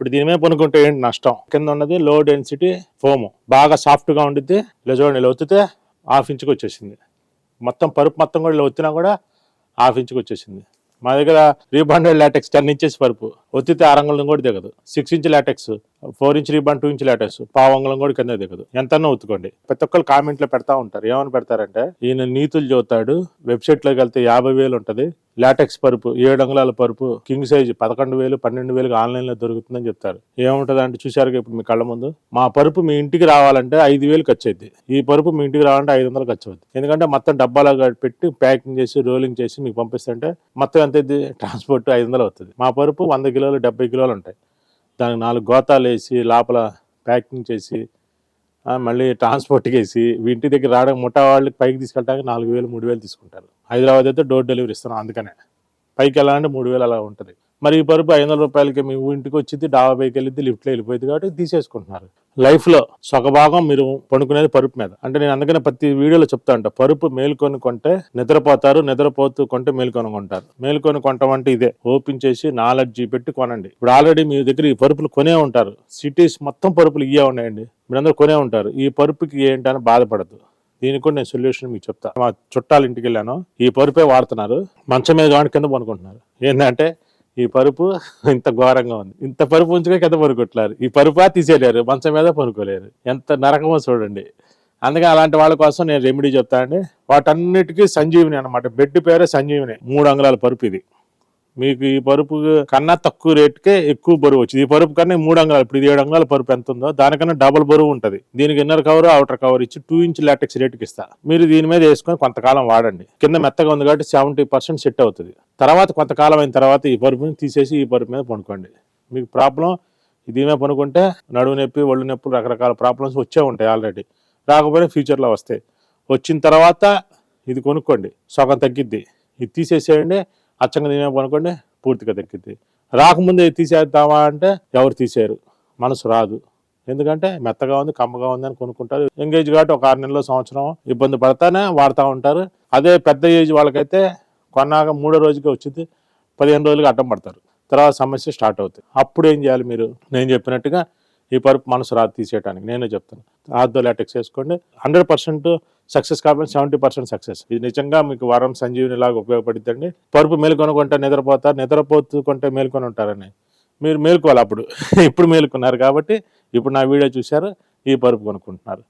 ఇప్పుడు దీని మీద పనుకుంటే ఏంటి నష్టం? కింద ఉన్నది లో డెన్సిటీ ఫోము, బాగా సాఫ్ట్గా ఉండిద్ది. ఇలా చూడండి, ఇలా ఒత్తితే హాఫ్ ఇంచుకి వచ్చేసింది. మొత్తం పరుపు మొత్తం కూడా ఇలా ఒత్తినా కూడా హాఫ్ ఇంచుకి వచ్చేసింది. మా దగ్గర రీబాండెడ్ లాటెక్స్ 10 ఇంచెస్ పరుపు, ఒత్తితే 6 అంగుళం కూడా దిగదు. 6 inch LaTeX, 4 inch రీబాండ్, 2 inch LaTeX, పావు అంగుళం కూడా కింద దిగదు. ఎంతన్నా ఒత్తుకోండి. ప్రతి ఒక్కరు కామెంట్లో పెడతా ఉంటారు. ఏమని పెడతారంటే, ఈయన నీతులు చదువుతాడు, వెబ్సైట్లోకి వెళ్తే 50,000 ఉంటుంది, లాటెక్స్ పరుపు 7 అంగుళాల పరుపు కింగ్ సైజ్ 11,000 12,000 ఆన్లైన్లో దొరుకుతుందని చెప్తారు. ఏముంటుంది అంటే చూసారుగా ఇప్పుడు మీ కళ్ళ ముందు, మా పరుపు మీ ఇంటికి రావాలంటే 5,000 ఖర్చు అయింది. ఈ పరుపు మీ ఇంటికి రావాలంటే 500 ఖర్చు అవుతుంది. ఎందుకంటే మొత్తం డబ్బాలో పెట్టి ప్యాకింగ్ చేసి రోలింగ్ చేసి మీకు పంపిస్తుంటే మొత్తం ఎంత ట్రాన్స్పోర్ట్ 500 అవుతుంది. మా పరుపు 100 కిలోలు 70 కిలోలు ఉంటాయి. దానికి 4 గోతాలు వేసి లోపల ప్యాకింగ్ చేసి మళ్ళీ ట్రాన్స్పోర్ట్కి వేసి ఇంటి దగ్గర రావడం ముఠా వాళ్ళకి పైకి తీసుకెళ్ళడానికి 4,000 3,000 తీసుకుంటారు. హైదరాబాద్ అయితే డోర్ డెలివరీ ఇస్తున్నాం, అందుకనే పైకి వెళ్ళాలంటే 3,000 అలా ఉంటుంది. మరి ఈ పరుపు 500 రూపాయలకి మీ ఇంటికి వచ్చింది, డాబా పైకి వెళ్ళిద్ది, లిఫ్ట్లో వెళ్ళిపోయింది కాబట్టి తీసేసుకుంటున్నారు. లైఫ్లో సగభాగం మీరు పడుకునేది పరుపు మీద. అంటే నేను అందుకనే ప్రతి వీడియోలో చెప్తా ఉంటా, పరుపు మేలుకొని కొంటే నిద్రపోతారు, నిద్రపోతూ కొంటే మేలుకొని కొంటారు. మేలుకొని కొంటాం అంటే ఇదే, ఓపెన్ చేసి నాలెడ్జీ పెట్టి కొనండి. ఇప్పుడు ఆల్రెడీ మీ దగ్గర ఈ పరుపులు కొనే ఉంటారు, సిటీస్ మొత్తం పరుపులు ఇవే ఉన్నాయండి, మీరందరూ కొనే ఉంటారు. ఈ పరుపుకి ఏంటని బాధపడద్దు. దీనికి కూడా నేను సొల్యూషన్ మీకు చెప్తా. మా చుట్టాల ఇంటికి వెళ్ళాను, ఈ పరుపే వాడుతున్నారు, మంచం మీద కాని కింద పనుకుంటున్నారు. ఏంటంటే ఈ పరుపు ఇంత ఘోరంగా ఉంది, ఇంత పరుపు ఉంచుగా కింద పనుకుంటున్నారు. ఈ పరుపా తీసేయలేరు, మంచం మీద పనుకోలేరు, ఎంత నరకమో చూడండి. అందుకే అలాంటి వాళ్ళ కోసం నేను రెమెడీ చెప్తానండి. వాటన్నిటికీ సంజీవిని అనమాట. బెడ్ పేరే సంజీవిని. 3 అంగుళాల పరుపు ఇది. మీకు ఈ పరుపు కన్నా తక్కువ రేటుకే ఎక్కువ బరువు వచ్చింది. ఈ పరుపు కన్నా 3 అంగుళాలు, ఇప్పుడు 7 అంగుళాల పరుపు ఎంత ఉందో దానికన్నా డబుల్ బరువు ఉంటుంది. దీనికి ఇన్నర్ కవర్ అవుటర్ కవర్ ఇచ్చి 2 ఇంచ్ లాటెక్స్ రేటుకి ఇస్తా. మీరు దీని మీద వేసుకొని కొంతకాలం వాడండి. కింద మెత్తగా ఉంది కాబట్టి 70% సెట్ అవుతుంది. తర్వాత కొంతకాలం అయిన తర్వాత ఈ పరుపుని తీసేసి ఈ పరుపు మీద పనుకోండి. మీకు ప్రాబ్లం దీని మీద పనుకుంటే నడువు నొప్పి, ఒళ్ళు నొప్పులు, రకరకాల ప్రాబ్లమ్స్ వచ్చే ఉంటాయి. ఆల్రెడీ రాకపోయినా ఫ్యూచర్లో వస్తాయి. వచ్చిన తర్వాత ఇది కొనుక్కోండి, సగం తగ్గిద్ది. ఇది తీసేసేయండి, అచ్చంగా దీని మీద పనుకోండి, పూర్తిగా తగ్గిద్ది. రాకముందే తీసేద్దామా అంటే ఎవరు తీసేయరు, మనసు రాదు. ఎందుకంటే మెత్తగా ఉంది, కమ్మగా ఉంది అని కొనుక్కుంటారు. ఎంగేజ్ కాబట్టి ఒక 6 నెలలు, సంవత్సరం ఇబ్బంది పడతానే వాడుతూ ఉంటారు. అదే పెద్ద ఏజ్ వాళ్ళకైతే కొన్నాక 3వ రోజుకే వచ్చింది, 15 రోజులుగా అడ్డం పడతారు. తర్వాత సమస్య స్టార్ట్ అవుతుంది. అప్పుడు ఏం చేయాలి? మీరు నేను చెప్పినట్టుగా ఈ పరుపు మనసు రాదు తీసేయడానికి, నేనే చెప్తాను. ఆర్థో లాటెక్స్ వేసుకోండి. 100% సక్సెస్ కాబట్టి 70% సక్సెస్. ఇది నిజంగా మీకు వరం సంజీవిని లాగా ఉపయోగపడుతుందండి. పరుపు మేలుకొని కొంటే నిద్రపోతారు, నిద్రపోతూ కొంటే మేలుకొని ఉంటారని మీరు మేలుకోవాలి. అప్పుడు ఇప్పుడు మేలుకున్నారు కాబట్టి ఇప్పుడు నా వీడియో చూశారు, ఈ పరుపు కొనుక్కుంటున్నారు.